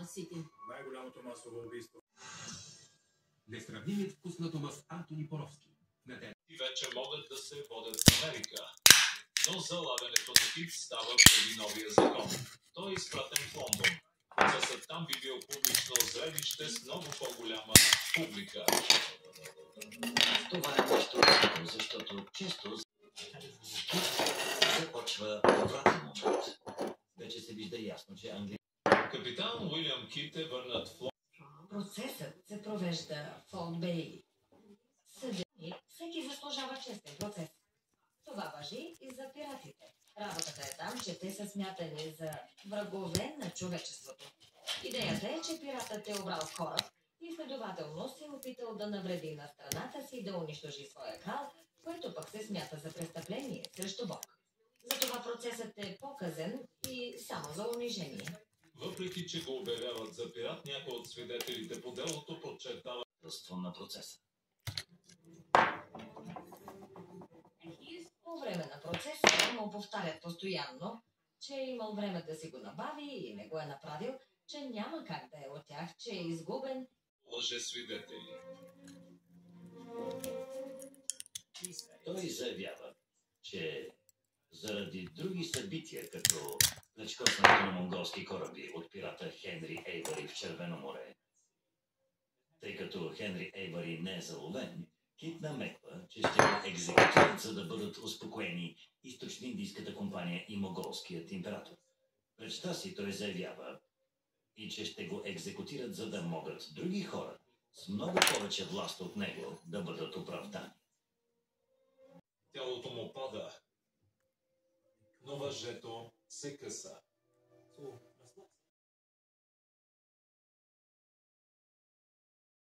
Сити. Най-голямото масово убийство. Несравнимият вкус на дома с Антони Поровски. И вече могат да се водят в Америка. Но залавянето на хит става преди новия закон. Той е изпратен в Лондон. Процесът там би бил публично зрелище с много по-голяма публика. Това е нещо, защото често започва обратен момент. Вече се вижда ясно, че Англия... Капитан Уилям Кит е върнат в Лондон. Процесът се провежда в Олд Бей. Съдени, всеки заслужава честен процес. Това важи и за пиратите. Работата е там, че те са смятани за врагове на човечеството. Идеята е, че пиратът е обрал кораб и следователно се е опитал да навреди на страната си да унищожи своя крал, което пък се смята за престъпление срещу Бог. Затова процесът е показен и само за унижение. Въпреки че го обявяват за пират, някои от свидетелите по делото подчертават на процеса. По време на процеса му повтарят постоянно, че е имал време да си го набави и не го е направил, че няма как да е от тях, че е изгубен. лъжесвидетели. Той заявява, че заради други събития, като плячкосването на монголски кораби от пирата Хенри Ейвъри в Червено море, тъй като Хенри Ейвъри не е заловен, Кит намеква, че ще го екзекутират, за да бъдат успокоени източно-индийската компания и монголският император. Пред ща си той заявява и че ще го екзекутират, за да могат други хора с много повече власт от него да бъдат оправдани. Тялото му пада, но въжето се къса.